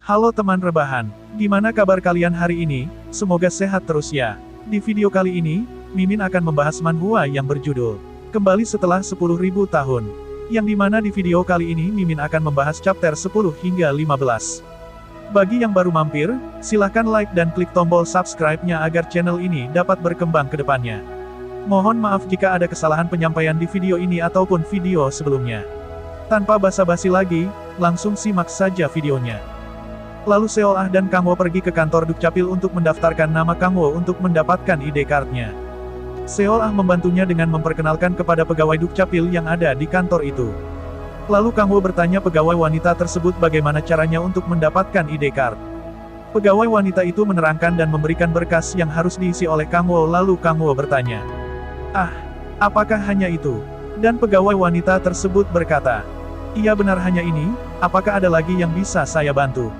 Halo teman rebahan, gimana kabar kalian hari ini? Semoga sehat terus ya. Di video kali ini, Mimin akan membahas manhwa yang berjudul Kembali Setelah 10.000 Tahun. Yang dimana di video kali ini Mimin akan membahas chapter 10 hingga 15. Bagi yang baru mampir, silahkan like dan klik tombol subscribe-nya agar channel ini dapat berkembang ke depannya. Mohon maaf jika ada kesalahan penyampaian di video ini ataupun video sebelumnya. Tanpa basa-basi lagi, langsung simak saja videonya. Lalu Seol-ah dan Kang Wo pergi ke kantor Dukcapil untuk mendaftarkan nama Kang Wo untuk mendapatkan ID card-nya. Seol-ah membantunya dengan memperkenalkan kepada pegawai Dukcapil yang ada di kantor itu. Lalu Kang Wo bertanya pegawai wanita tersebut bagaimana caranya untuk mendapatkan ID card. Pegawai wanita itu menerangkan dan memberikan berkas yang harus diisi oleh Kang Wo, lalu Kang Wo bertanya, "Ah, apakah hanya itu?" Dan pegawai wanita tersebut berkata, "Iya benar hanya ini, apakah ada lagi yang bisa saya bantu?"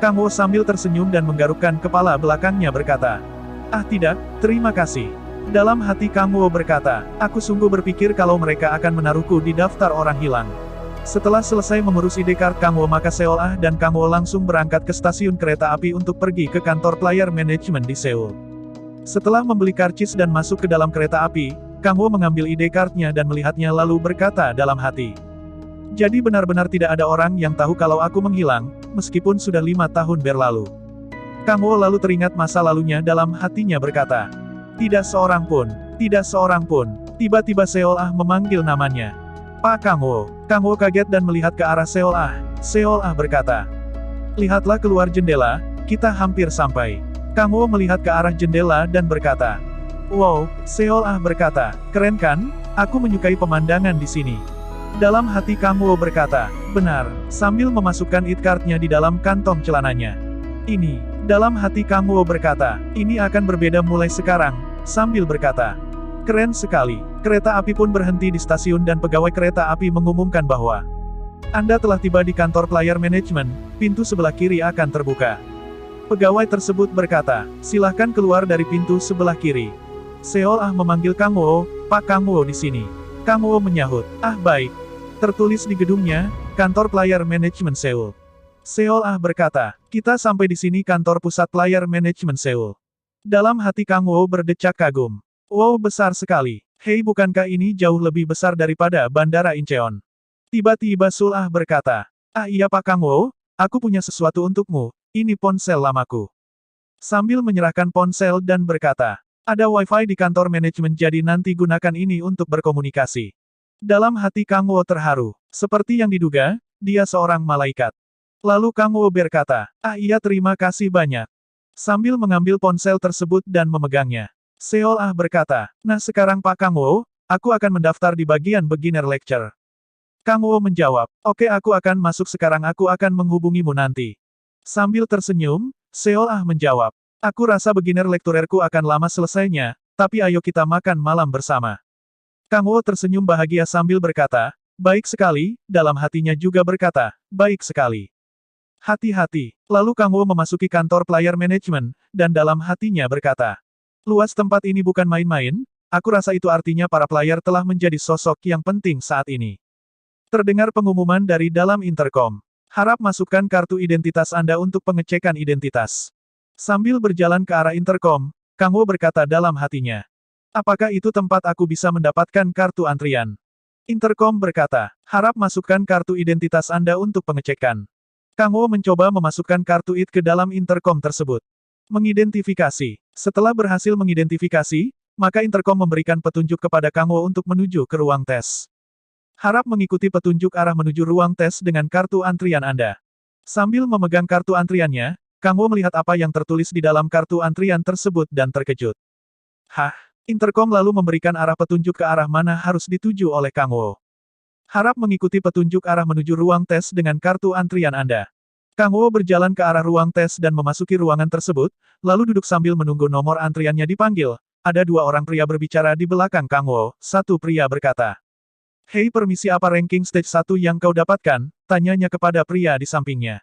Kang Wo sambil tersenyum dan menggarukkan kepala belakangnya berkata, "Ah tidak, terima kasih." Dalam hati Kang Wo berkata, "Aku sungguh berpikir kalau mereka akan menaruhku di daftar orang hilang." Setelah selesai mengurus ID card Kang Wo, maka Seol-ah dan Kang Wo langsung berangkat ke stasiun kereta api untuk pergi ke kantor player management di Seoul. Setelah membeli karcis dan masuk ke dalam kereta api, Kang Wo mengambil ID card-nya dan melihatnya lalu berkata dalam hati, "Jadi benar-benar tidak ada orang yang tahu kalau aku menghilang, meskipun sudah 5 tahun berlalu." Kang Wo lalu teringat masa lalunya, dalam hatinya berkata, "Tidak seorang pun, tidak seorang pun." Tiba-tiba Seol-ah memanggil namanya. "Pak Kang Wo." Kang Wo kaget dan melihat ke arah Seol-ah. Seol-ah berkata, "Lihatlah keluar jendela, kita hampir sampai." Kang Wo melihat ke arah jendela dan berkata, "Wow," Seol-ah berkata, "keren kan? Aku menyukai pemandangan di sini." Dalam hati Kang Wo berkata, "Benar," sambil memasukkan ID card-nya di dalam kantong celananya. "Ini," dalam hati Kang Wo berkata, "ini akan berbeda mulai sekarang," sambil berkata, "Keren sekali." Kereta api pun berhenti di stasiun dan pegawai kereta api mengumumkan bahwa Anda telah tiba di kantor player management, pintu sebelah kiri akan terbuka. Pegawai tersebut berkata, "Silahkan keluar dari pintu sebelah kiri." Seol-ah memanggil Kang Wo, "Pak Kang Wo di sini." Kang Wo menyahut, "Ah baik." Tertulis di gedungnya, kantor player management Seoul. Seol-ah berkata, "Kita sampai di sini, kantor pusat player management Seoul." Dalam hati Kang Wo berdecak kagum. "Wow, besar sekali. Hei, bukankah ini jauh lebih besar daripada Bandara Incheon?" Tiba-tiba Seol-ah berkata, "Ah iya Pak Kang Wo, aku punya sesuatu untukmu, ini ponsel lamaku." Sambil menyerahkan ponsel dan berkata, "Ada wifi di kantor manajemen, jadi nanti gunakan ini untuk berkomunikasi." Dalam hati Kang Wo terharu. Seperti yang diduga, dia seorang malaikat. Lalu Kang Wo berkata, "Ah iya, terima kasih banyak." Sambil mengambil ponsel tersebut dan memegangnya. Seol-ah berkata, "Nah sekarang Pak Kang Wo, aku akan mendaftar di bagian beginner lecture." Kang Wo menjawab, "Oke, aku akan masuk sekarang, aku akan menghubungimu nanti." Sambil tersenyum, Seol-ah menjawab, "Aku rasa beginner lecturerku akan lama selesainya, tapi ayo kita makan malam bersama." Kang Wo tersenyum bahagia sambil berkata, "Baik sekali," dalam hatinya juga berkata, "Baik sekali. Hati-hati." Lalu Kang Wo memasuki kantor player management, dan dalam hatinya berkata, "Luas tempat ini bukan main-main, aku rasa itu artinya para player telah menjadi sosok yang penting saat ini." Terdengar pengumuman dari dalam intercom. "Harap masukkan kartu identitas Anda untuk pengecekan identitas." Sambil berjalan ke arah intercom, Kang Wo berkata dalam hatinya, "Apakah itu tempat aku bisa mendapatkan kartu antrian?" Intercom berkata, "Harap masukkan kartu identitas Anda untuk pengecekan." Kang Wo mencoba memasukkan kartu ID ke dalam intercom tersebut. Mengidentifikasi. Setelah berhasil mengidentifikasi, maka intercom memberikan petunjuk kepada Kang Wo untuk menuju ke ruang tes. "Harap mengikuti petunjuk arah menuju ruang tes dengan kartu antrian Anda." Sambil memegang kartu antriannya, Kang Wo melihat apa yang tertulis di dalam kartu antrian tersebut dan terkejut. "Hah?" Intercom lalu memberikan arah petunjuk ke arah mana harus dituju oleh Kang Wo. "Harap mengikuti petunjuk arah menuju ruang tes dengan kartu antrian Anda." Kang Wo berjalan ke arah ruang tes dan memasuki ruangan tersebut, lalu duduk sambil menunggu nomor antriannya dipanggil. Ada 2 orang pria berbicara di belakang Kang Wo. Satu pria berkata, "Hei, permisi, apa ranking stage 1 yang kau dapatkan?" Tanyanya kepada pria di sampingnya.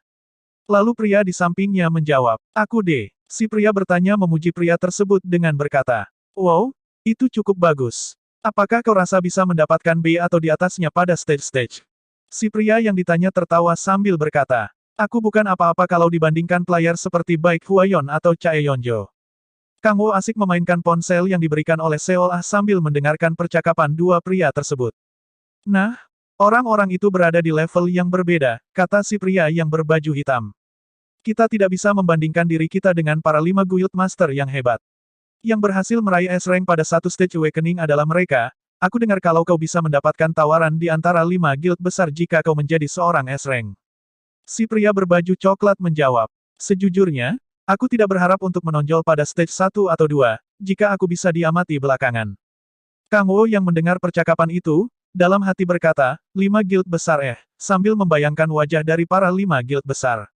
Lalu pria di sampingnya menjawab, "Aku D." Si pria bertanya memuji pria tersebut dengan berkata, "Wow, itu cukup bagus. Apakah kau rasa bisa mendapatkan B atau di atasnya pada stage-stage?" Si pria yang ditanya tertawa sambil berkata, Aku bukan apa-apa kalau dibandingkan player seperti Baek Huayon atau Chae Yonjo. Kang Wo asik memainkan ponsel yang diberikan oleh Seol Ah sambil mendengarkan percakapan dua pria tersebut. Nah, orang-orang itu berada di level yang berbeda, kata si pria yang berbaju hitam. Kita tidak bisa membandingkan diri kita dengan para 5 Guild Master yang hebat. Yang berhasil meraih S-Rank pada satu stage awakening adalah mereka. Aku dengar kalau kau bisa mendapatkan tawaran di antara 5 guild besar jika kau menjadi seorang S-Rank. Si pria berbaju coklat menjawab. Sejujurnya, aku tidak berharap untuk menonjol pada stage 1 atau 2, jika aku bisa diamati belakangan. Kang Wo yang mendengar percakapan itu, dalam hati berkata, 5 guild besar sambil membayangkan wajah dari para 5 guild besar.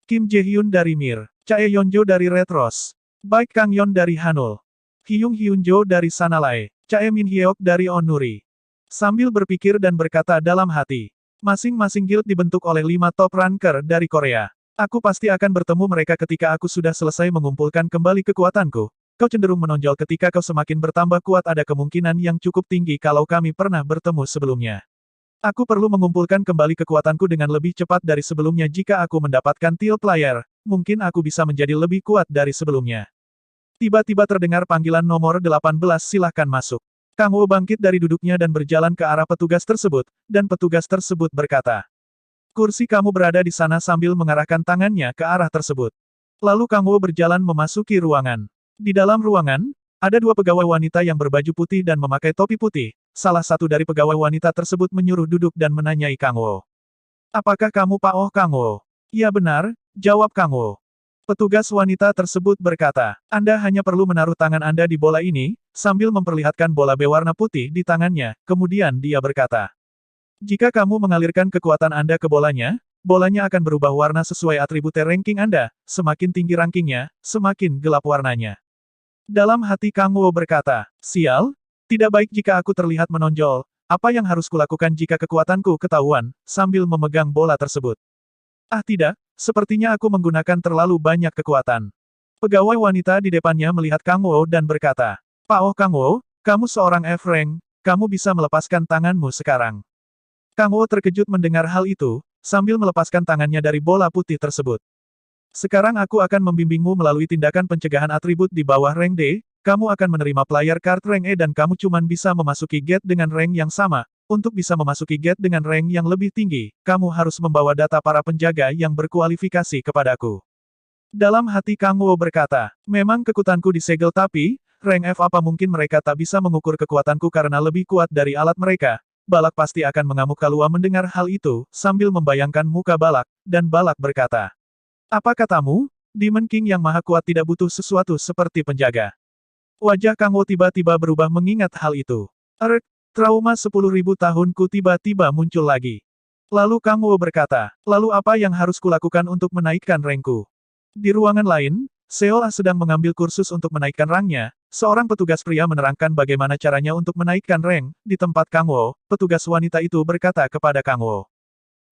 Kim Jae-hyun dari Mir, Chae Yonjo dari Red Rose, Baek Kang Yeon dari Hanul, Hyung Hyunjo dari Sanalae, Chae Min Hyeok dari Onuri. Sambil berpikir dan berkata dalam hati, masing-masing guild dibentuk oleh 5 top ranker dari Korea. Aku pasti akan bertemu mereka ketika aku sudah selesai mengumpulkan kembali kekuatanku. Kau cenderung menonjol ketika kau semakin bertambah kuat, ada kemungkinan yang cukup tinggi kalau kami pernah bertemu sebelumnya. Aku perlu mengumpulkan kembali kekuatanku dengan lebih cepat dari sebelumnya. Jika aku mendapatkan Teal Player, mungkin aku bisa menjadi lebih kuat dari sebelumnya. Tiba-tiba terdengar panggilan nomor 18, silahkan masuk. Kang Wo bangkit dari duduknya dan berjalan ke arah petugas tersebut, dan petugas tersebut berkata, kursi kamu berada di sana, sambil mengarahkan tangannya ke arah tersebut. Lalu Kang Wo berjalan memasuki ruangan. Di dalam ruangan, ada 2 pegawai wanita yang berbaju putih dan memakai topi putih. Salah satu dari pegawai wanita tersebut menyuruh duduk dan menanyai Kang Wo. Apakah kamu Pak Oh Kang Wo? Iya benar, jawab Kang Wo. Petugas wanita tersebut berkata, Anda hanya perlu menaruh tangan Anda di bola ini, sambil memperlihatkan bola berwarna putih di tangannya, kemudian dia berkata, jika kamu mengalirkan kekuatan Anda ke bolanya, bolanya akan berubah warna sesuai atribut ranking Anda, semakin tinggi rankingnya, semakin gelap warnanya. Dalam hati Kang Wo berkata, sial, tidak baik jika aku terlihat menonjol, apa yang harus kulakukan jika kekuatanku ketahuan, sambil memegang bola tersebut. Ah tidak, sepertinya aku menggunakan terlalu banyak kekuatan. Pegawai wanita di depannya melihat Kang Wo dan berkata, Pak Oh Kang Wo, kamu seorang F-Rank, kamu bisa melepaskan tanganmu sekarang. Kang Wo terkejut mendengar hal itu, sambil melepaskan tangannya dari bola putih tersebut. Sekarang aku akan membimbingmu melalui tindakan pencegahan atribut di bawah rank D, kamu akan menerima player card rank E dan kamu cuma bisa memasuki gate dengan rank yang sama. Untuk bisa memasuki gate dengan rank yang lebih tinggi, kamu harus membawa data para penjaga yang berkualifikasi kepadaku. Dalam hati Kang Wo berkata, memang kekuatanku disegel tapi, rank F apa mungkin mereka tak bisa mengukur kekuatanku karena lebih kuat dari alat mereka. Balak pasti akan mengamuk kalua mendengar hal itu, sambil membayangkan muka Balak, dan Balak berkata, apa katamu? Demon King yang maha kuat tidak butuh sesuatu seperti penjaga. Wajah Kang Wo tiba-tiba berubah mengingat hal itu. Trauma 10.000 tahunku tiba-tiba muncul lagi. Lalu Kang Wo berkata, lalu apa yang harus kulakukan untuk menaikkan rankku? Di ruangan lain, Seol Ah sedang mengambil kursus untuk menaikkan ranknya. Seorang petugas pria menerangkan bagaimana caranya untuk menaikkan rank. Di tempat Kang Wo, petugas wanita itu berkata kepada Kang Wo,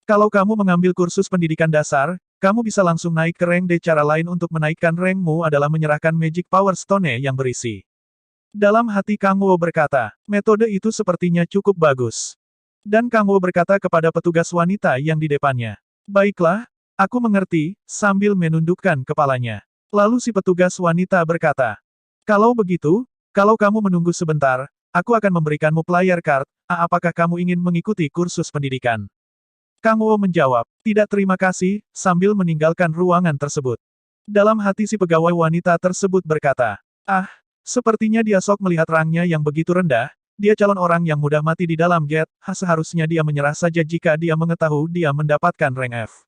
kalau kamu mengambil kursus pendidikan dasar, kamu bisa langsung naik ke rank D. Cara lain untuk menaikkan rankmu adalah menyerahkan Magic Power Stone yang berisi. Dalam hati Kang Wo berkata, metode itu sepertinya cukup bagus. Dan Kang Wo berkata kepada petugas wanita yang di depannya, baiklah, aku mengerti, sambil menundukkan kepalanya. Lalu si petugas wanita berkata, kalau begitu, kalau kamu menunggu sebentar, aku akan memberikanmu player card, apakah kamu ingin mengikuti kursus pendidikan? Kang Wo menjawab, tidak terima kasih, sambil meninggalkan ruangan tersebut. Dalam hati si pegawai wanita tersebut berkata, sepertinya dia sok melihat rangnya yang begitu rendah, dia calon orang yang mudah mati di dalam gate, seharusnya dia menyerah saja jika dia mengetahui dia mendapatkan rank F.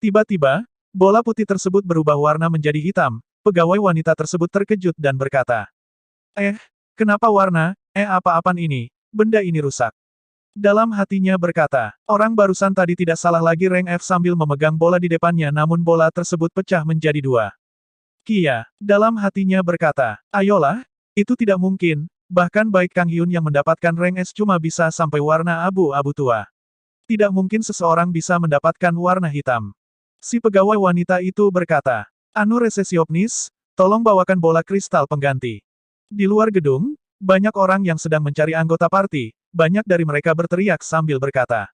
Tiba-tiba, bola putih tersebut berubah warna menjadi hitam, pegawai wanita tersebut terkejut dan berkata, kenapa warna, apa-apaan ini, benda ini rusak. Dalam hatinya berkata, orang barusan tadi tidak salah lagi rank F sambil memegang bola di depannya namun bola tersebut pecah menjadi 2. Kia, dalam hatinya berkata, ayolah, itu tidak mungkin, bahkan baik Kang Hyun yang mendapatkan rank S cuma bisa sampai warna abu-abu tua. Tidak mungkin seseorang bisa mendapatkan warna hitam. Si pegawai wanita itu berkata, Anu Resesiopnis, tolong bawakan bola kristal pengganti. Di luar gedung, banyak orang yang sedang mencari anggota party, banyak dari mereka berteriak sambil berkata,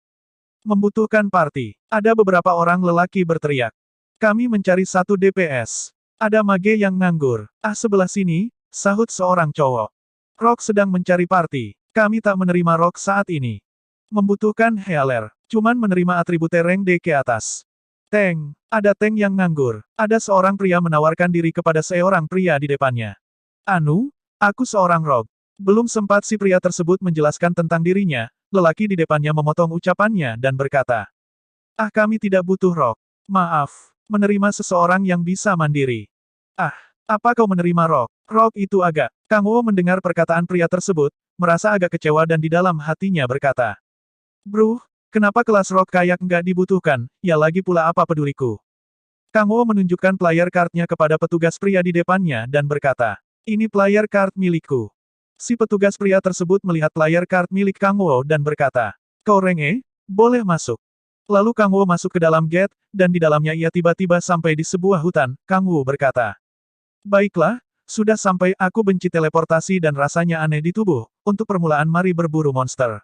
Membutuhkan party. Ada beberapa orang lelaki berteriak. Kami mencari satu DPS. Ada mage yang nganggur. Ah, sebelah sini, sahut seorang cowok. Rock sedang mencari party. Kami tak menerima Rock saat ini. Membutuhkan healer. Cuman menerima atribut rank D ke atas. Tank. Ada tank yang nganggur. Ada seorang pria menawarkan diri kepada seorang pria di depannya. Anu, aku seorang Rock. Belum sempat si pria tersebut menjelaskan tentang dirinya, lelaki di depannya memotong ucapannya dan berkata, "Ah, kami tidak butuh Rock. Maaf, menerima seseorang yang bisa mandiri." "Ah, apa kau menerima Rock? Rock itu agak." Kang Wo mendengar perkataan pria tersebut, merasa agak kecewa dan di dalam hatinya berkata, "Bro, kenapa kelas Rock kayak nggak dibutuhkan, ya lagi pula apa peduliku." Kang Wo menunjukkan player card-nya kepada petugas pria di depannya dan berkata, "Ini player card milikku." Si petugas pria tersebut melihat player card milik Kang Wo dan berkata, "Kau rank E? Boleh masuk." Lalu Kang Wo masuk ke dalam gate, dan di dalamnya ia tiba-tiba sampai di sebuah hutan. Kang Wo berkata, "Baiklah, sudah sampai. Aku benci teleportasi dan rasanya aneh di tubuh. Untuk permulaan mari berburu monster."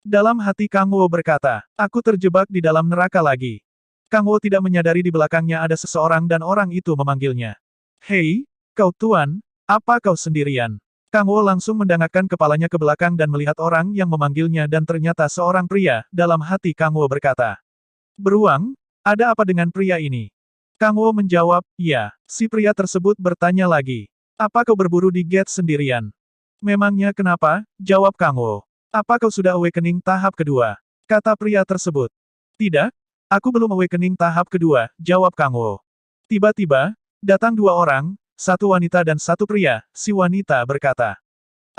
Dalam hati Kang Wo berkata, "Aku terjebak di dalam neraka lagi." Kang Wo tidak menyadari di belakangnya ada seseorang dan orang itu memanggilnya. "Hei, kau tuan, apa kau sendirian?" Kang Wo langsung mendangakkan kepalanya ke belakang dan melihat orang yang memanggilnya dan ternyata seorang pria. Dalam hati Kang Wo berkata, "Beruang, ada apa dengan pria ini?" Kang Wo menjawab, "Ya." Si pria tersebut bertanya lagi, "Apa kau berburu di gate sendirian?" "Memangnya kenapa?" jawab Kang Wo. "Apa kau sudah awakening tahap kedua?" kata pria tersebut. "Tidak, aku belum awakening tahap kedua," jawab Kang Wo. Tiba-tiba, datang dua orang, satu wanita dan satu pria. Si wanita berkata,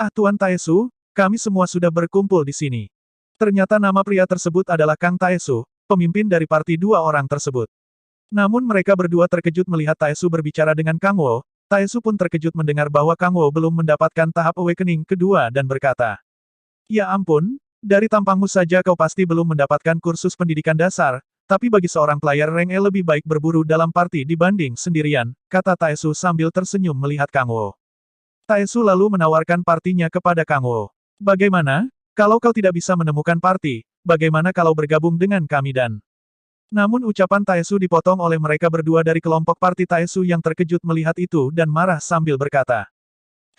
"Ah, Tuan Taesu, kami semua sudah berkumpul di sini." Ternyata nama pria tersebut adalah Kang Taesu, pemimpin dari parti dua orang tersebut. Namun mereka berdua terkejut melihat Taesu berbicara dengan Kang Wo. Taesu pun terkejut mendengar bahwa Kang Wo belum mendapatkan tahap awakening kedua dan berkata, "Ya ampun, dari tampangmu saja kau pasti belum mendapatkan kursus pendidikan dasar. Tapi bagi seorang player rank E lebih baik berburu dalam party dibanding sendirian," kata Taesu sambil tersenyum melihat Kang Wo. Taesu lalu menawarkan partinya kepada Kang Wo. "Bagaimana? Kalau kau tidak bisa menemukan party, bagaimana kalau bergabung dengan kami dan..." Namun ucapan Taesu dipotong oleh mereka berdua dari kelompok party Taesu yang terkejut melihat itu dan marah sambil berkata,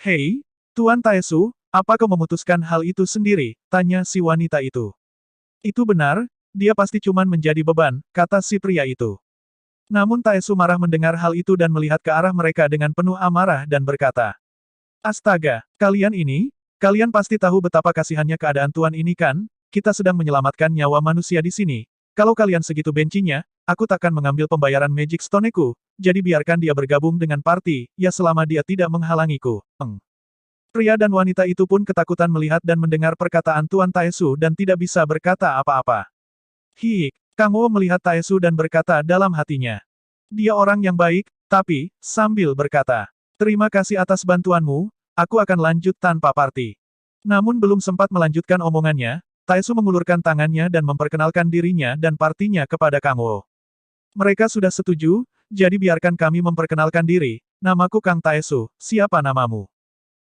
"Hei, Tuan Taesu, apa kau memutuskan hal itu sendiri?" tanya si wanita itu. "Itu benar. Dia pasti cuman menjadi beban," kata si pria itu. Namun Taesu marah mendengar hal itu dan melihat ke arah mereka dengan penuh amarah dan berkata, "Astaga, kalian pasti tahu betapa kasihannya keadaan tuan ini kan? Kita sedang menyelamatkan nyawa manusia di sini. Kalau kalian segitu bencinya, aku takkan mengambil pembayaran Magic Stone-ku, jadi biarkan dia bergabung dengan party, ya selama dia tidak menghalangiku." Pria dan wanita itu pun ketakutan melihat dan mendengar perkataan Tuan Taesu dan tidak bisa berkata apa-apa. "Hiik," Kang Wo melihat Taesu dan berkata dalam hatinya. Dia orang yang baik, tapi, sambil berkata, "Terima kasih atas bantuanmu, aku akan lanjut tanpa party." Namun belum sempat melanjutkan omongannya, Taesu mengulurkan tangannya dan memperkenalkan dirinya dan partinya kepada Kang Wo. "Mereka sudah setuju, jadi biarkan kami memperkenalkan diri. Namaku Kang Taesu, siapa namamu?"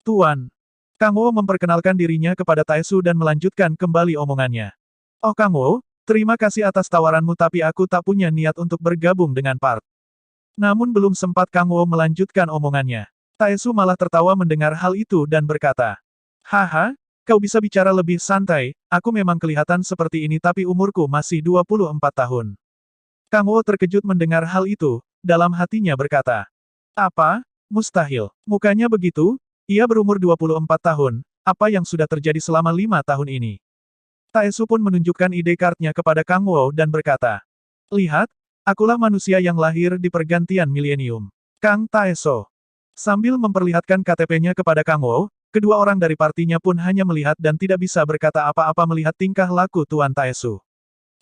"Tuan." Kang Wo memperkenalkan dirinya kepada Taesu dan melanjutkan kembali omongannya. "Oh Kang Wo, terima kasih atas tawaranmu tapi aku tak punya niat untuk bergabung dengan part." Namun belum sempat Kang Wo melanjutkan omongannya. Taesu malah tertawa mendengar hal itu dan berkata, "Haha, kau bisa bicara lebih santai, aku memang kelihatan seperti ini tapi umurku masih 24 tahun. Kang Wo terkejut mendengar hal itu, dalam hatinya berkata, "Apa? Mustahil." Mukanya begitu, ia berumur 24 tahun, apa yang sudah terjadi selama 5 tahun ini? Taesu pun menunjukkan ide card-nya kepada Kang Wo dan berkata, "Lihat, akulah manusia yang lahir di pergantian milenium. Kang Taeso." Sambil memperlihatkan KTP-nya kepada Kang Wo, kedua orang dari partinya pun hanya melihat dan tidak bisa berkata apa-apa melihat tingkah laku Tuan Taesu.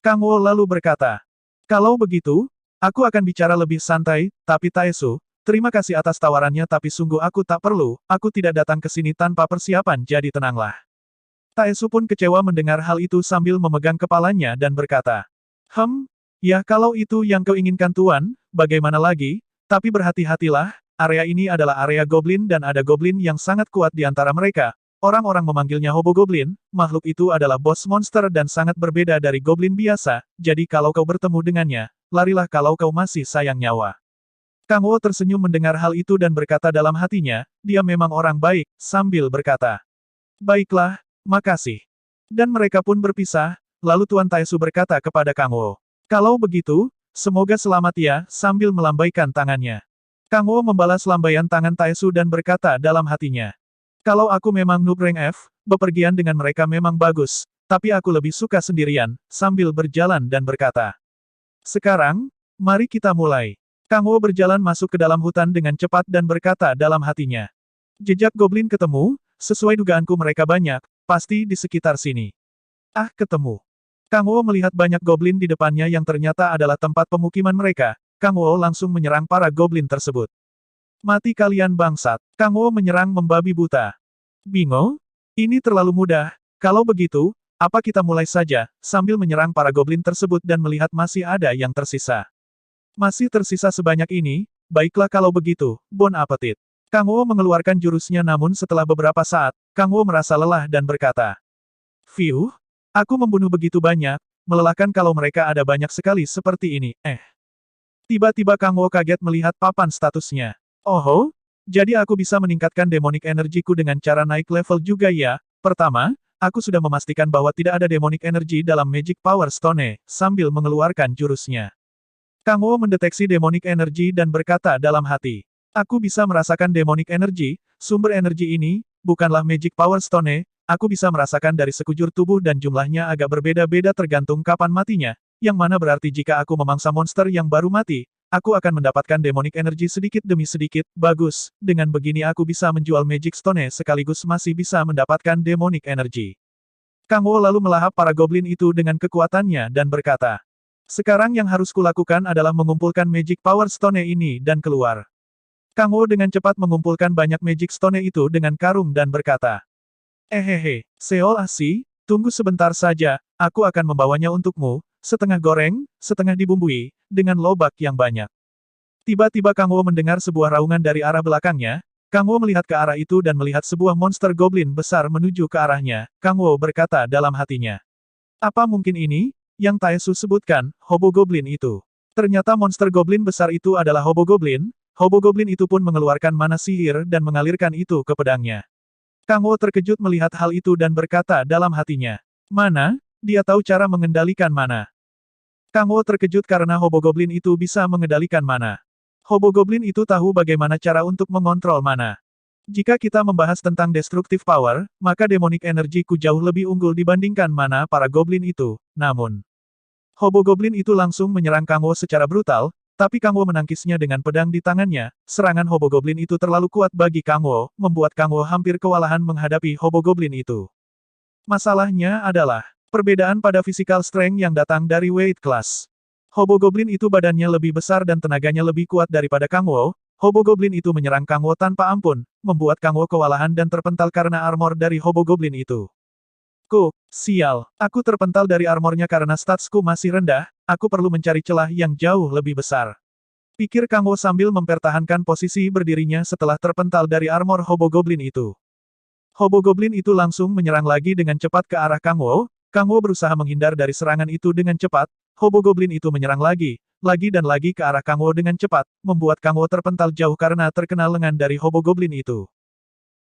Kang Wo lalu berkata, "Kalau begitu, aku akan bicara lebih santai, tapi Taesu, terima kasih atas tawarannya tapi sungguh aku tak perlu, aku tidak datang ke sini tanpa persiapan jadi tenanglah." Taesu pun kecewa mendengar hal itu sambil memegang kepalanya dan berkata, Ya kalau itu yang kau inginkan Tuan, bagaimana lagi, tapi berhati-hatilah, area ini adalah area goblin dan ada goblin yang sangat kuat di antara mereka, Orang-orang memanggilnya Hobogoblin, makhluk itu adalah bos monster dan sangat berbeda dari goblin biasa, jadi kalau kau bertemu dengannya, larilah kalau kau masih sayang nyawa. Kang Wo tersenyum mendengar hal itu dan berkata dalam hatinya, dia memang orang baik, sambil berkata, baiklah, makasih. Dan mereka pun berpisah, lalu Tuan Taesu berkata kepada Kang Wo, kalau begitu, semoga selamat ya, sambil melambaikan tangannya. Kang Wo membalas lambaian tangan Taesu dan berkata dalam hatinya, kalau aku memang noob rank F, bepergian dengan mereka memang bagus, tapi aku lebih suka sendirian, sambil berjalan dan berkata. Sekarang, mari kita mulai. Kang Wo berjalan masuk ke dalam hutan dengan cepat dan berkata dalam hatinya. Jejak goblin ketemu, sesuai dugaanku mereka banyak, pasti di sekitar sini. Ah, ketemu. Kang Wo melihat banyak goblin di depannya yang ternyata adalah tempat pemukiman mereka, Kang Wo langsung menyerang para goblin tersebut. Mati kalian bangsat. Kang Wo menyerang membabi buta. Bingo? Ini terlalu mudah. Kalau begitu, apa kita mulai saja, sambil menyerang para goblin tersebut dan melihat masih ada yang tersisa. Masih tersisa sebanyak ini, baiklah kalau begitu, bon appetit. Kang Wo mengeluarkan jurusnya namun setelah beberapa saat, Kang Wo merasa lelah dan berkata. Fiuh, aku membunuh begitu banyak, melelahkan kalau mereka ada banyak sekali seperti ini, Tiba-tiba Kang Wo kaget melihat papan statusnya. Oh, jadi aku bisa meningkatkan demonic energiku dengan cara naik level juga ya. Pertama, aku sudah memastikan bahwa tidak ada demonic energy dalam Magic Power Stone, sambil mengeluarkan jurusnya. Kang Wo mendeteksi demonic energy dan berkata dalam hati. Aku bisa merasakan demonic energy, sumber energi ini, bukanlah Magic Power Stone, aku bisa merasakan dari sekujur tubuh dan jumlahnya agak berbeda-beda tergantung kapan matinya, yang mana berarti jika aku memangsa monster yang baru mati, aku akan mendapatkan demonic energy sedikit demi sedikit, bagus, dengan begini aku bisa menjual Magic Stone sekaligus masih bisa mendapatkan demonic energy. Kang Wo lalu melahap para goblin itu dengan kekuatannya dan berkata, sekarang yang harus kulakukan adalah mengumpulkan Magic Power Stone ini dan keluar. Kang Wo dengan cepat mengumpulkan banyak Magic Stone itu dengan karung dan berkata, Seol Asi, tunggu sebentar saja, aku akan membawanya untukmu, setengah goreng, setengah dibumbui, dengan lobak yang banyak. Tiba-tiba Kang Wo mendengar sebuah raungan dari arah belakangnya, Kang Wo melihat ke arah itu dan melihat sebuah monster goblin besar menuju ke arahnya, Kang Wo berkata dalam hatinya. Apa mungkin ini, yang Taesu sebutkan, Hobogoblin itu? Ternyata monster goblin besar itu adalah Hobogoblin itu pun mengeluarkan mana sihir dan mengalirkan itu ke pedangnya. Kang Wo terkejut melihat hal itu dan berkata dalam hatinya. Mana? Dia tahu cara mengendalikan mana. Kang Wo terkejut karena Hobogoblin itu bisa mengendalikan mana. Hobogoblin itu tahu bagaimana cara untuk mengontrol mana. Jika kita membahas tentang destructive power, maka demonic energy ku jauh lebih unggul dibandingkan mana para goblin itu, namun. Hobogoblin itu langsung menyerang Kang Wo secara brutal, tapi Kang Wo menangkisnya dengan pedang di tangannya, serangan Hobogoblin itu terlalu kuat bagi Kang Wo, membuat Kang Wo hampir kewalahan menghadapi Hobogoblin itu. Masalahnya adalah, perbedaan pada physical strength yang datang dari weight class. Hobogoblin itu badannya lebih besar dan tenaganya lebih kuat daripada Kang Wo. Hobogoblin itu menyerang Kang Wo tanpa ampun, membuat Kang Wo kewalahan dan terpental karena armor dari Hobogoblin itu. Sial, aku terpental dari armornya karena statsku masih rendah, aku perlu mencari celah yang jauh lebih besar. Pikir Kang Wo sambil mempertahankan posisi berdirinya setelah terpental dari armor Hobogoblin itu. Hobogoblin itu langsung menyerang lagi dengan cepat ke arah Kang Wo. Kang Wo berusaha menghindar dari serangan itu dengan cepat, Hobogoblin itu menyerang lagi dan lagi ke arah Kang Wo dengan cepat, membuat Kang Wo terpental jauh karena terkena lengan dari Hobogoblin itu.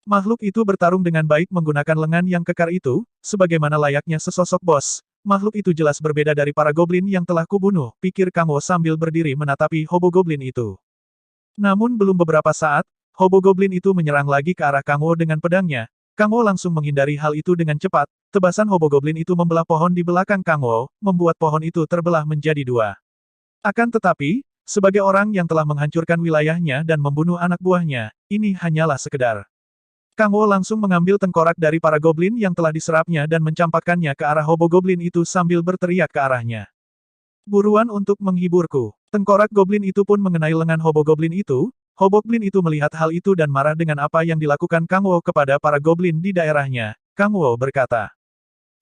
Makhluk itu bertarung dengan baik menggunakan lengan yang kekar itu, sebagaimana layaknya sesosok bos. Makhluk itu jelas berbeda dari para goblin yang telah kubunuh, pikir Kang Wo sambil berdiri menatapi Hobogoblin itu. Namun belum beberapa saat, Hobogoblin itu menyerang lagi ke arah Kang Wo dengan pedangnya. Kang Wo langsung menghindari hal itu dengan cepat, tebasan Hobogoblin itu membelah pohon di belakang Kang Wo, membuat pohon itu terbelah menjadi dua. Akan tetapi, sebagai orang yang telah menghancurkan wilayahnya dan membunuh anak buahnya, ini hanyalah sekedar. Kang Wo langsung mengambil tengkorak dari para goblin yang telah diserapnya dan mencampakkannya ke arah Hobogoblin itu sambil berteriak ke arahnya. Buruan untuk menghiburku. Tengkorak goblin itu pun mengenai lengan Hobogoblin itu. Hobogoblin itu melihat hal itu dan marah dengan apa yang dilakukan Kang Wo kepada para goblin di daerahnya. Kang Wo berkata,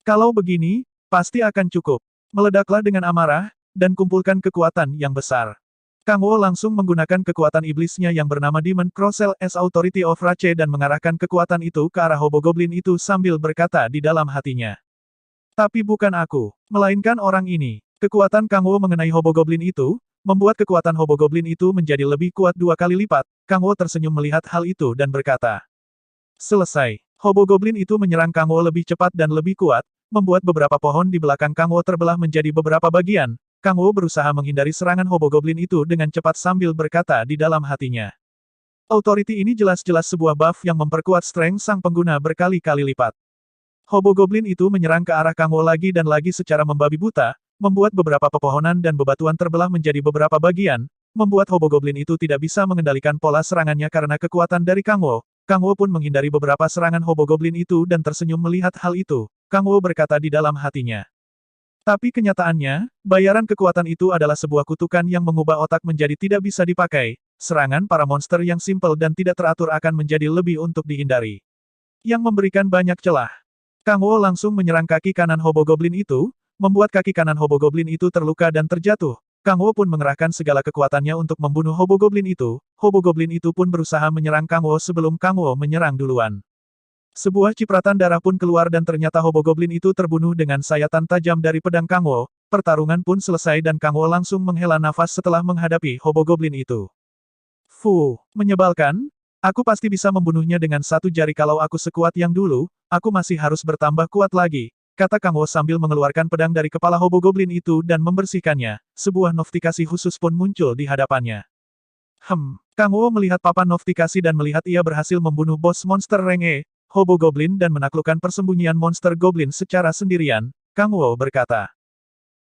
kalau begini, pasti akan cukup. Meledaklah dengan amarah, dan kumpulkan kekuatan yang besar. Kang Wo langsung menggunakan kekuatan iblisnya yang bernama Demon Crossel as Authority of Rache dan mengarahkan kekuatan itu ke arah Hobogoblin itu sambil berkata di dalam hatinya. Tapi bukan aku, melainkan orang ini. Kekuatan Kang Wo mengenai Hobogoblin itu, membuat kekuatan Hobogoblin itu menjadi lebih kuat 2 kali lipat. Kang Wo tersenyum melihat hal itu dan berkata. Selesai. Hobogoblin itu menyerang Kang Wo lebih cepat dan lebih kuat, membuat beberapa pohon di belakang Kang Wo terbelah menjadi beberapa bagian. Kang Wo berusaha menghindari serangan Hobogoblin itu dengan cepat sambil berkata di dalam hatinya. Authority ini jelas-jelas sebuah buff yang memperkuat strength sang pengguna berkali-kali lipat. Hobogoblin itu menyerang ke arah Kang Wo lagi dan lagi secara membabi buta, membuat beberapa pepohonan dan bebatuan terbelah menjadi beberapa bagian, membuat Hobogoblin itu tidak bisa mengendalikan pola serangannya karena kekuatan dari Kang Wo. Kang Wo pun menghindari beberapa serangan Hobogoblin itu dan tersenyum melihat hal itu. Kang Wo berkata di dalam hatinya. Tapi kenyataannya, bayaran kekuatan itu adalah sebuah kutukan yang mengubah otak menjadi tidak bisa dipakai. Serangan para monster yang simpel dan tidak teratur akan menjadi lebih untuk dihindari. Yang memberikan banyak celah. Kang Wo langsung menyerang kaki kanan Hobogoblin itu, membuat kaki kanan Hobogoblin itu terluka dan terjatuh. Kang Wo pun mengerahkan segala kekuatannya untuk membunuh Hobogoblin itu. Hobogoblin itu pun berusaha menyerang Kang Wo sebelum Kang Wo menyerang duluan. Sebuah cipratan darah pun keluar dan ternyata Hobogoblin itu terbunuh dengan sayatan tajam dari pedang Kang Wo. Pertarungan pun selesai dan Kang Wo langsung menghela nafas setelah menghadapi Hobogoblin itu. Menyebalkan. Aku pasti bisa membunuhnya dengan satu jari kalau aku sekuat yang dulu, aku masih harus bertambah kuat lagi, kata Kang Wo sambil mengeluarkan pedang dari kepala Hobogoblin itu dan membersihkannya. Sebuah notifikasi khusus pun muncul di hadapannya. Kang Wo melihat papan notifikasi dan melihat ia berhasil membunuh bos monster rank E, Hobogoblin dan menaklukkan persembunyian monster goblin secara sendirian. Kang Wo berkata.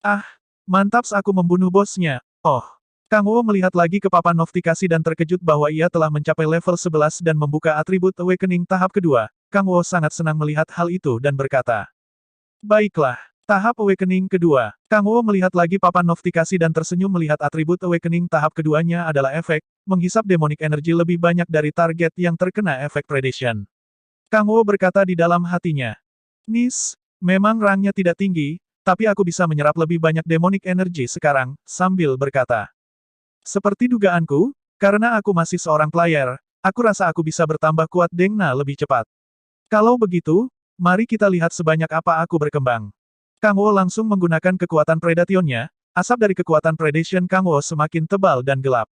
Ah, mantap aku membunuh bosnya. Oh. Kang Wo melihat lagi ke papan notifikasi dan terkejut bahwa ia telah mencapai level 11 dan membuka atribut Awakening tahap kedua. Kang Wo sangat senang melihat hal itu dan berkata. Baiklah, tahap Awakening kedua. Kang Wo melihat lagi papan notifikasi dan tersenyum melihat atribut Awakening tahap keduanya adalah efek, menghisap demonic energy lebih banyak dari target yang terkena efek predation. Kang Wo berkata di dalam hatinya. Nis, memang rangnya tidak tinggi, tapi aku bisa menyerap lebih banyak demonic energy sekarang, sambil berkata. Seperti dugaanku, karena aku masih seorang player, aku rasa aku bisa bertambah kuat Dengna lebih cepat. Kalau begitu, mari kita lihat sebanyak apa aku berkembang. Kang Wo langsung menggunakan kekuatan Predationnya, asap dari kekuatan Predation Kang Wo semakin tebal dan gelap.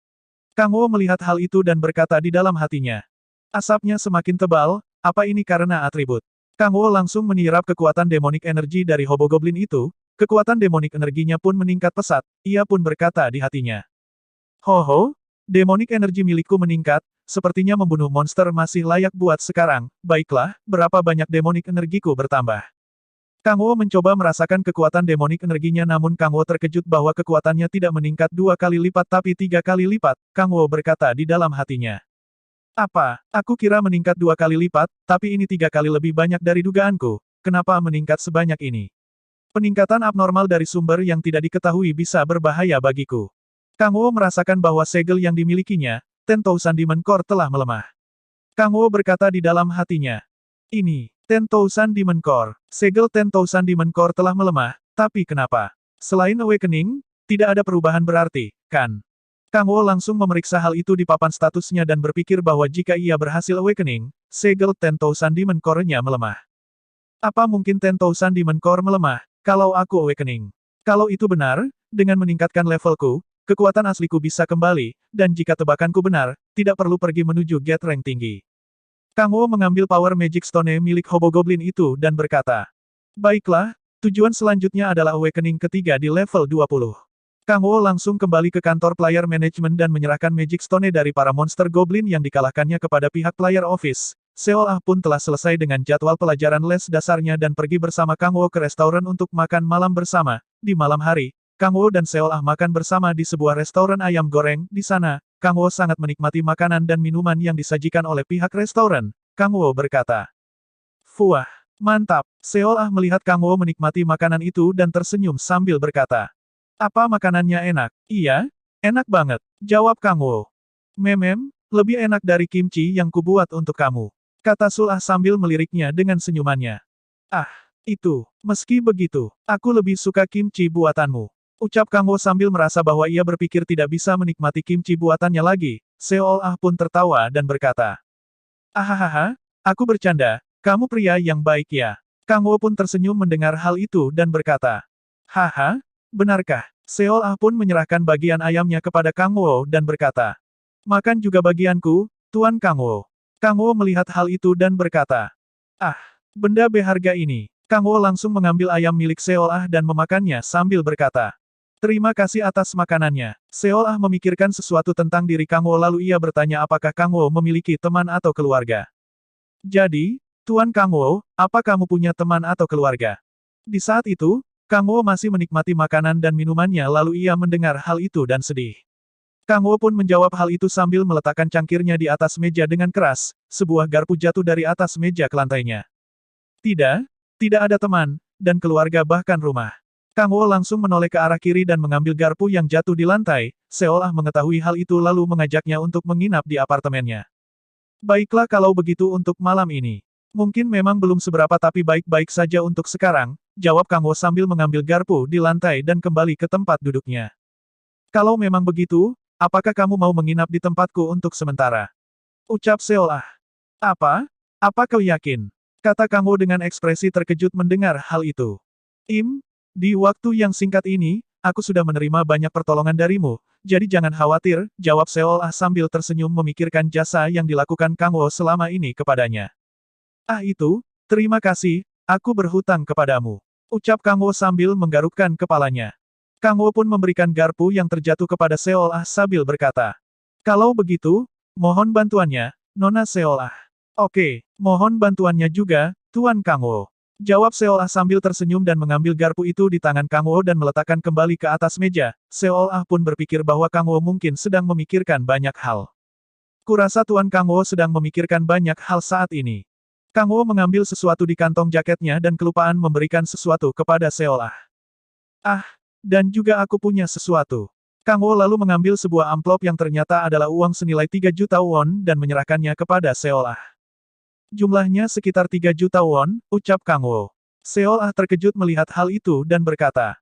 Kang Wo melihat hal itu dan berkata di dalam hatinya. Asapnya semakin tebal, apa ini karena atribut? Kang Wo langsung menyerap kekuatan demonic energy dari Hobogoblin itu, kekuatan demonic energinya pun meningkat pesat, ia pun berkata di hatinya. Ho, demonic energy milikku meningkat, sepertinya membunuh monster masih layak buat sekarang, baiklah, berapa banyak demonic energiku bertambah. Kang Wo mencoba merasakan kekuatan demonic energinya namun Kang Wo terkejut bahwa kekuatannya tidak meningkat 2 kali lipat tapi 3 kali lipat, Kang Wo berkata di dalam hatinya. Apa, aku kira meningkat 2 kali lipat, tapi ini 3 kali lebih banyak dari dugaanku, kenapa meningkat sebanyak ini? Peningkatan abnormal dari sumber yang tidak diketahui bisa berbahaya bagiku. Kang Wo merasakan bahwa segel yang dimilikinya, 10,000 Demon Core telah melemah. Kang Wo berkata di dalam hatinya. Ini, 10,000 Demon Core, segel 10,000 Demon Core telah melemah, tapi kenapa? Selain Awakening, tidak ada perubahan berarti, kan? Kang Wo langsung memeriksa hal itu di papan statusnya dan berpikir bahwa jika ia berhasil Awakening, segel 10,000 Demon Core-nya melemah. Apa mungkin 10,000 Demon Core melemah, kalau aku Awakening? Kalau itu benar, dengan meningkatkan levelku, kekuatan asliku bisa kembali, dan jika tebakanku benar, tidak perlu pergi menuju Get Rank tinggi. Kang Wo mengambil Power Magic Stone milik Hobogoblin itu dan berkata. Baiklah, tujuan selanjutnya adalah Awakening ketiga di level 20. Kang Wo langsung kembali ke kantor player management dan menyerahkan Magic Stone dari para monster goblin yang dikalahkannya kepada pihak player office. Seol Ah pun telah selesai dengan jadwal pelajaran les dasarnya dan pergi bersama Kang Wo ke restoran untuk makan malam bersama. Di malam hari, Kang Wo dan Seol Ah makan bersama di sebuah restoran ayam goreng. Di sana, Kang Wo sangat menikmati makanan dan minuman yang disajikan oleh pihak restoran. Kang Wo berkata. Fuah, mantap. Seol Ah melihat Kang Wo menikmati makanan itu dan tersenyum sambil berkata. Apa makanannya enak? Iya, enak banget, jawab Kang Wo. Lebih enak dari kimchi yang kubuat untuk kamu, kata Sul Ah sambil meliriknya dengan senyumannya. Ah, itu, meski begitu, aku lebih suka kimchi buatanmu. Ucap Kang Wo sambil merasa bahwa ia berpikir tidak bisa menikmati kimchi buatannya lagi. Seol Ah pun tertawa dan berkata, "Ahahaha, aku bercanda, kamu pria yang baik ya." Kang Wo pun tersenyum mendengar hal itu dan berkata, "Haha, benarkah?" Seol Ah pun menyerahkan bagian ayamnya kepada Kang Wo dan berkata, "Makan juga bagianku, Tuan Kang Wo." Kang Wo melihat hal itu dan berkata, "Ah, benda berharga ini." Kang Wo langsung mengambil ayam milik Seol Ah dan memakannya sambil berkata, "Terima kasih atas makanannya." Seol Ah memikirkan sesuatu tentang diri Kang Wo lalu ia bertanya apakah Kang Wo memiliki teman atau keluarga. "Jadi, Tuan Kang Wo, apa kamu punya teman atau keluarga?" Di saat itu, Kang Wo masih menikmati makanan dan minumannya lalu ia mendengar hal itu dan sedih. Kang Wo pun menjawab hal itu sambil meletakkan cangkirnya di atas meja dengan keras, sebuah garpu jatuh dari atas meja ke lantainya. "Tidak, tidak ada teman, dan keluarga bahkan rumah." Kang Wo langsung menoleh ke arah kiri dan mengambil garpu yang jatuh di lantai, seolah mengetahui hal itu lalu mengajaknya untuk menginap di apartemennya. "Baiklah kalau begitu untuk malam ini. Mungkin memang belum seberapa tapi baik-baik saja untuk sekarang," jawab Kang Wo sambil mengambil garpu di lantai dan kembali ke tempat duduknya. "Kalau memang begitu, apakah kamu mau menginap di tempatku untuk sementara?" Ucap Seol Ah. "Apa? Apa kau yakin?" Kata Kang Wo dengan ekspresi terkejut mendengar hal itu. Di waktu yang singkat ini, aku sudah menerima banyak pertolongan darimu, jadi jangan khawatir," jawab Seol Ah sambil tersenyum memikirkan jasa yang dilakukan Kang Wo selama ini kepadanya. Terima kasih, aku berhutang kepadamu." Ucap Kang Wo sambil menggarukkan kepalanya. Kang Wo pun memberikan garpu yang terjatuh kepada Seol Ah sambil berkata, "Kalau begitu, mohon bantuannya, Nona Seol Ah." "Oke, mohon bantuannya juga, Tuan Kang Wo." Jawab Seol Ah sambil tersenyum dan mengambil garpu itu di tangan Kang Wo dan meletakkan kembali ke atas meja. Seol Ah pun berpikir bahwa Kang Wo mungkin sedang memikirkan banyak hal. "Kurasa Tuan Kang Wo sedang memikirkan banyak hal saat ini." Kang Wo mengambil sesuatu di kantong jaketnya dan kelupaan memberikan sesuatu kepada Seol Ah. "Ah, dan juga aku punya sesuatu." Kang Wo lalu mengambil sebuah amplop yang ternyata adalah uang senilai 3 juta won dan menyerahkannya kepada Seol Ah. "Jumlahnya sekitar 3 juta won," ucap Kang Wo. Seol Ah terkejut melihat hal itu dan berkata,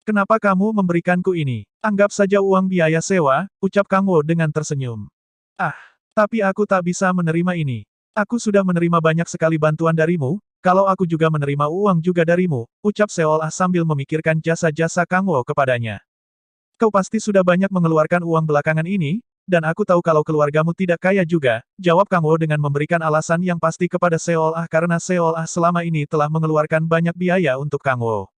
kenapa kamu memberikanku ini? Anggap saja uang biaya sewa," ucap Kang Wo dengan tersenyum. Tapi aku tak bisa menerima ini. Aku sudah menerima banyak sekali bantuan darimu, kalau aku juga menerima uang juga darimu," ucap Seol Ah sambil memikirkan jasa-jasa Kang Wo kepadanya. "Kau pasti sudah banyak mengeluarkan uang belakangan ini, dan aku tahu kalau keluargamu tidak kaya juga," jawab Kang Wo dengan memberikan alasan yang pasti kepada Seol Ah karena Seol Ah selama ini telah mengeluarkan banyak biaya untuk Kang Wo.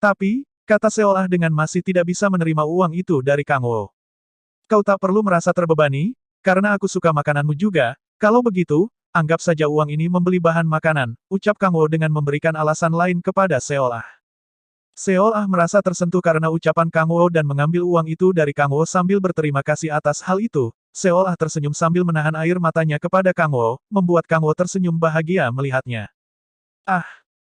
"Tapi," kata Seol Ah dengan masih tidak bisa menerima uang itu dari Kang Wo. "Kau tak perlu merasa terbebani, karena aku suka makananmu juga, kalau begitu, anggap saja uang ini membeli bahan makanan," ucap Kang Wo dengan memberikan alasan lain kepada Seol Ah. Seol Ah merasa tersentuh karena ucapan Kang Wo dan mengambil uang itu dari Kang Wo sambil berterima kasih atas hal itu. Seol Ah tersenyum sambil menahan air matanya kepada Kang Wo, membuat Kang Wo tersenyum bahagia melihatnya.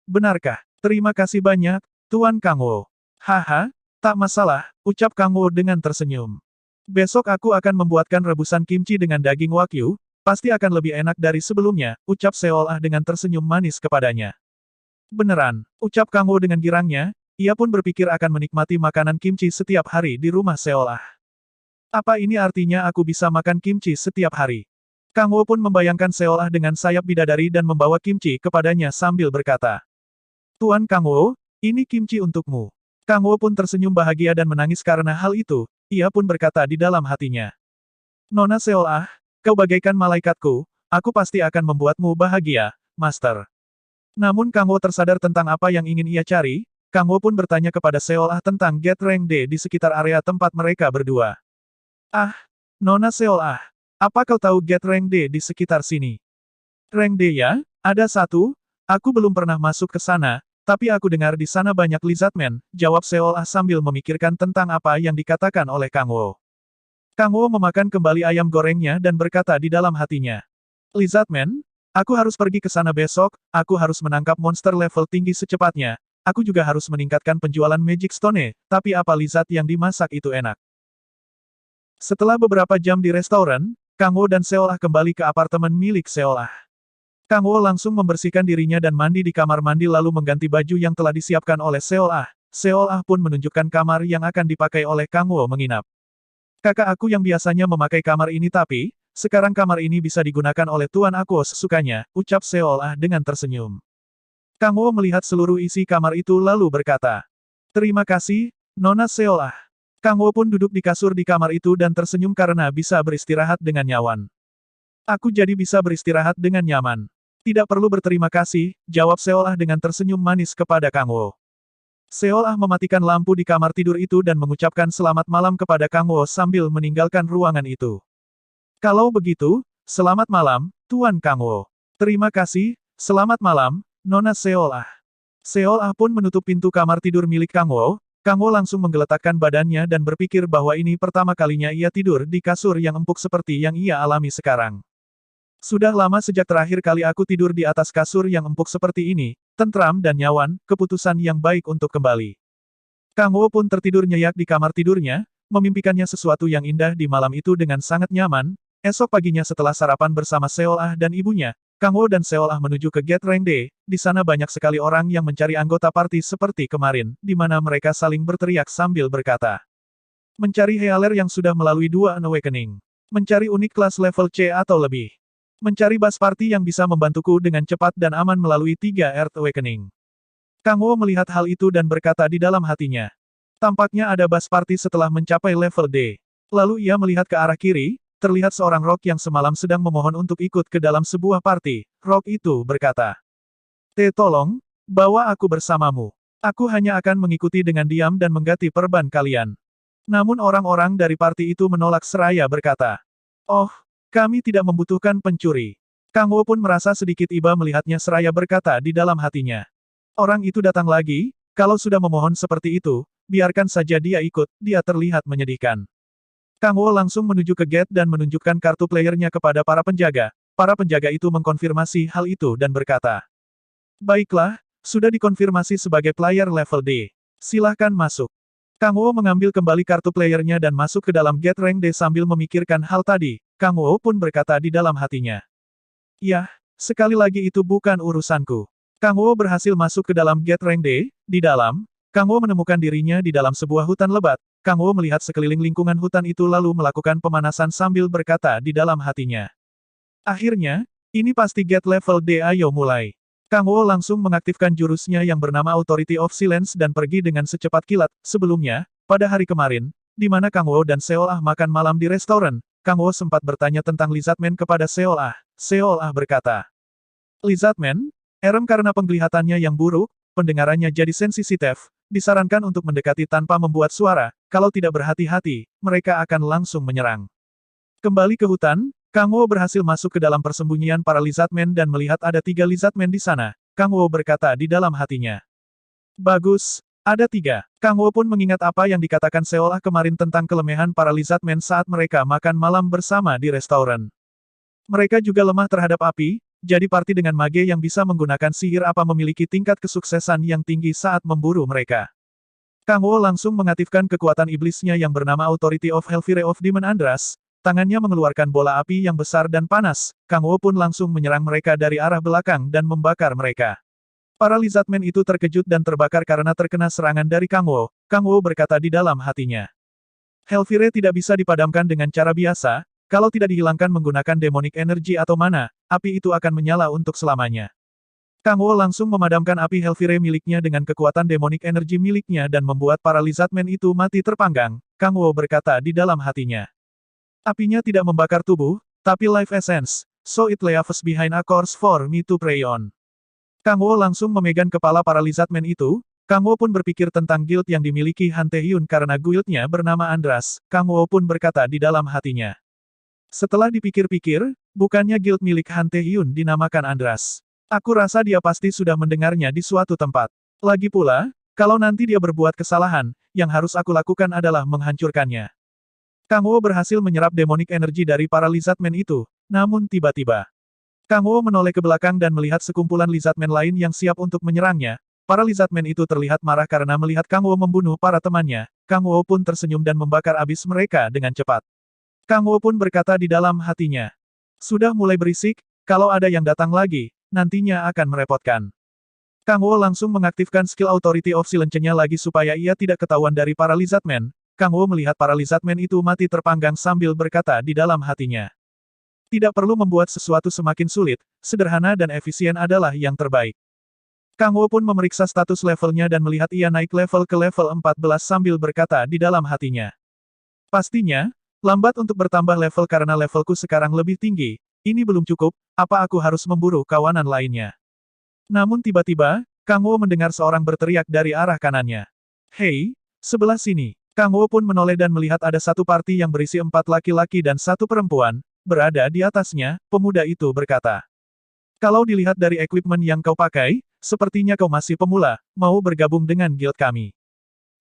Benarkah? Terima kasih banyak, Tuan Kang Wo." "Haha, tak masalah," ucap Kang Wo dengan tersenyum. "Besok aku akan membuatkan rebusan kimchi dengan daging wagyu, pasti akan lebih enak dari sebelumnya," ucap Seol Ah dengan tersenyum manis kepadanya. "Beneran," ucap Kang Wo dengan girangnya. Ia pun berpikir akan menikmati makanan kimchi setiap hari di rumah Seol Ah. "Apa ini artinya aku bisa makan kimchi setiap hari?" Kang Wo pun membayangkan Seol Ah dengan sayap bidadari dan membawa kimchi kepadanya sambil berkata, "Tuan Kang Wo, ini kimchi untukmu." Kang Wo pun tersenyum bahagia dan menangis karena hal itu. Ia pun berkata di dalam hatinya, "Nona Seol Ah, kau bagaikan malaikatku, aku pasti akan membuatmu bahagia, Master." Namun Kang Wo tersadar tentang apa yang ingin ia cari. Kang Wo pun bertanya kepada Seol Ah tentang Get Rank D di sekitar area tempat mereka berdua. Nona Seol Ah, apa kau tahu Get Rank D di sekitar sini?" "Rank D ya? Ada satu? Aku belum pernah masuk ke sana, tapi aku dengar di sana banyak lizardmen," jawab Seol Ah sambil memikirkan tentang apa yang dikatakan oleh Kang Wo. Kang Wo memakan kembali ayam gorengnya dan berkata di dalam hatinya, "Lizardmen? Aku harus pergi ke sana besok, aku harus menangkap monster level tinggi secepatnya. Aku juga harus meningkatkan penjualan Magic Stone, tapi apa lizard yang dimasak itu enak." Setelah beberapa jam di restoran, Kang Wo dan Seol Ah kembali ke apartemen milik Seol Ah. Kang Wo langsung membersihkan dirinya dan mandi di kamar mandi lalu mengganti baju yang telah disiapkan oleh Seol Ah. Seol Ah pun menunjukkan kamar yang akan dipakai oleh Kang Wo menginap. Kakak aku yang biasanya memakai kamar ini tapi, sekarang kamar ini bisa digunakan oleh Tuan aku sesukanya, ucap Seol Ah dengan tersenyum. Kang Wo melihat seluruh isi kamar itu lalu berkata, "Terima kasih, Nona Seol Ah." Kang Wo pun duduk di kasur di kamar itu dan tersenyum karena bisa beristirahat dengan nyaman. Aku jadi bisa beristirahat dengan nyaman. Tidak perlu berterima kasih, jawab Seol Ah dengan tersenyum manis kepada Kang Wo. Seol Ah mematikan lampu di kamar tidur itu dan mengucapkan selamat malam kepada Kang Wo sambil meninggalkan ruangan itu. Kalau begitu, selamat malam, Tuan Kang Wo. Terima kasih, selamat malam, Nona Seol Ah. Seol Ah pun menutup pintu kamar tidur milik Kang Wo. Kang Wo langsung menggeletakkan badannya dan berpikir bahwa ini pertama kalinya ia tidur di kasur yang empuk seperti yang ia alami sekarang. Sudah lama sejak terakhir kali aku tidur di atas kasur yang empuk seperti ini, tentram dan nyaman, keputusan yang baik untuk kembali. Kang Wo pun tertidur nyenyak di kamar tidurnya, memimpikannya sesuatu yang indah di malam itu dengan sangat nyaman. Esok paginya setelah sarapan bersama Seol Ah dan ibunya, Kang Wo dan Seol Ah menuju ke Gate Rang D. Di sana banyak sekali orang yang mencari anggota party seperti kemarin, di mana mereka saling berteriak sambil berkata, "Mencari Healer yang sudah melalui 2 Awakening. Mencari unik kelas level C atau lebih. Mencari bus party yang bisa membantuku dengan cepat dan aman melalui 3 Earth Awakening." Kang Wo melihat hal itu dan berkata di dalam hatinya. Tampaknya ada bus party setelah mencapai level D. Lalu ia melihat ke arah kiri, terlihat seorang rock yang semalam sedang memohon untuk ikut ke dalam sebuah party. Rock itu berkata, Tolong, bawa aku bersamamu. Aku hanya akan mengikuti dengan diam dan mengganti perban kalian." Namun orang-orang dari party itu menolak seraya berkata, "Oh, kami tidak membutuhkan pencuri." Kang Wo pun merasa sedikit iba melihatnya seraya berkata di dalam hatinya. Orang itu datang lagi, kalau sudah memohon seperti itu, biarkan saja dia ikut, dia terlihat menyedihkan. Kang Wo langsung menuju ke gate dan menunjukkan kartu playernya kepada para penjaga. Para penjaga itu mengkonfirmasi hal itu dan berkata, "Baiklah, sudah dikonfirmasi sebagai player level D. Silahkan masuk." Kang Wo mengambil kembali kartu playernya dan masuk ke dalam gate rank D sambil memikirkan hal tadi. Kang Wo pun berkata di dalam hatinya, "Yah, sekali lagi itu bukan urusanku." Kang Wo berhasil masuk ke dalam gate rank D. Di dalam, Kang Wo menemukan dirinya di dalam sebuah hutan lebat. Kang Wo melihat sekeliling lingkungan hutan itu lalu melakukan pemanasan sambil berkata di dalam hatinya. Akhirnya, ini pasti gate level D, ayo mulai. Kang Wo langsung mengaktifkan jurusnya yang bernama Authority of Silence dan pergi dengan secepat kilat. Sebelumnya, pada hari kemarin, di mana Kang Wo dan Seol Ah makan malam di restoran, Kang Wo sempat bertanya tentang Lizardman kepada Seol Ah. Seol Ah berkata, "Lizardman, karena penglihatannya yang buruk, pendengarannya jadi sensitif, disarankan untuk mendekati tanpa membuat suara, kalau tidak berhati-hati, mereka akan langsung menyerang." Kembali ke hutan, Kang Wo berhasil masuk ke dalam persembunyian para Lizardman dan melihat ada 3 Lizardman di sana. Kang Wo berkata di dalam hatinya. Bagus, ada 3. Kang Wo pun mengingat apa yang dikatakan Seol Ah kemarin tentang kelemahan para Lizardman saat mereka makan malam bersama di restoran. Mereka juga lemah terhadap api, jadi party dengan mage yang bisa menggunakan sihir apa memiliki tingkat kesuksesan yang tinggi saat memburu mereka. Kang Wo langsung mengaktifkan kekuatan iblisnya yang bernama Authority of Hellfire of Demon Andras. Tangannya mengeluarkan bola api yang besar dan panas. Kang Wo pun langsung menyerang mereka dari arah belakang dan membakar mereka. Para Lizardman itu terkejut dan terbakar karena terkena serangan dari Kang Wo. Kang Wo berkata di dalam hatinya. Hellfire tidak bisa dipadamkan dengan cara biasa. Kalau tidak dihilangkan menggunakan demonic energy atau mana, api itu akan menyala untuk selamanya. Kang Wo langsung memadamkan api Hellfire miliknya dengan kekuatan demonic energy miliknya dan membuat para Lizardman itu mati terpanggang. Kang Wo berkata di dalam hatinya. Apinya tidak membakar tubuh, tapi life essence, so it leaves behind a course for me to prey on. Kang Wo langsung memegang kepala para Lizardman itu. Kang Wo pun berpikir tentang guild yang dimiliki Han Tae-hyun karena guildnya bernama Andras. Kang Wo pun berkata di dalam hatinya. Setelah dipikir-pikir, bukannya guild milik Han Tae-hyun dinamakan Andras. Aku rasa dia pasti sudah mendengarnya di suatu tempat. Lagi pula, kalau nanti dia berbuat kesalahan, yang harus aku lakukan adalah menghancurkannya. Kang Wo berhasil menyerap demonic energy dari para Lizardman itu, namun tiba-tiba. Kang Wo menoleh ke belakang dan melihat sekumpulan Lizardman lain yang siap untuk menyerangnya. Para Lizardman itu terlihat marah karena melihat Kang Wo membunuh para temannya. Kang Wo pun tersenyum dan membakar abis mereka dengan cepat. Kang Wo pun berkata di dalam hatinya. Sudah mulai berisik, kalau ada yang datang lagi, nantinya akan merepotkan. Kang Wo langsung mengaktifkan skill Authority of Silence-nya lagi supaya ia tidak ketahuan dari para Lizardmen. Kang Wo melihat para Lizardmen itu mati terpanggang sambil berkata di dalam hatinya. Tidak perlu membuat sesuatu semakin sulit, sederhana dan efisien adalah yang terbaik. Kang Wo pun memeriksa status levelnya dan melihat ia naik level ke level 14 sambil berkata di dalam hatinya. Pastinya, lambat untuk bertambah level karena levelku sekarang lebih tinggi. Ini belum cukup, apa aku harus memburu kawanan lainnya? Namun tiba-tiba, Kang Wo mendengar seorang berteriak dari arah kanannya. Hei, sebelah sini. Kang Wo pun menoleh dan melihat ada satu party yang berisi 4 laki-laki dan 1 perempuan, berada di atasnya. Pemuda itu berkata. Kalau dilihat dari equipment yang kau pakai, sepertinya kau masih pemula, mau bergabung dengan guild kami.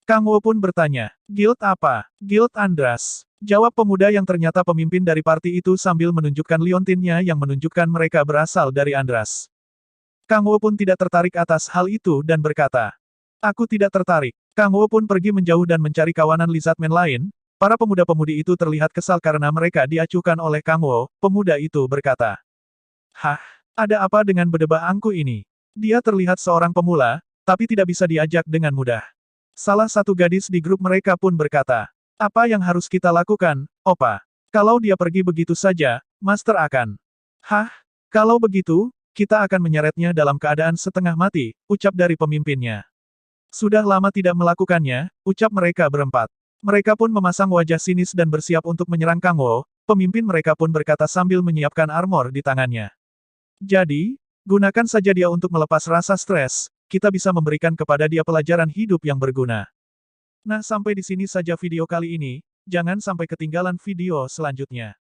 Kang Wo pun bertanya, guild apa? Guild Andras. Jawab pemuda yang ternyata pemimpin dari party itu sambil menunjukkan liontinnya yang menunjukkan mereka berasal dari Andras. Kang Wo pun tidak tertarik atas hal itu dan berkata, aku tidak tertarik. Kang Wo pun pergi menjauh dan mencari kawanan Lizardmen lain. Para pemuda-pemudi itu terlihat kesal karena mereka diacuhkan oleh Kang Wo. Pemuda itu berkata, hah, ada apa dengan bedebah angku ini? Dia terlihat seorang pemula, tapi tidak bisa diajak dengan mudah. Salah satu gadis di grup mereka pun berkata, apa yang harus kita lakukan, Opa? Kalau dia pergi begitu saja, Master akan. Hah, kalau begitu, kita akan menyeretnya dalam keadaan setengah mati, ucap dari pemimpinnya. Sudah lama tidak melakukannya, ucap mereka berempat. Mereka pun memasang wajah sinis dan bersiap untuk menyerang Kang Wo. Pemimpin mereka pun berkata sambil menyiapkan armor di tangannya. Jadi, gunakan saja dia untuk melepas rasa stres, kita bisa memberikan kepada dia pelajaran hidup yang berguna. Nah, sampai di sini saja video kali ini, jangan sampai ketinggalan video selanjutnya.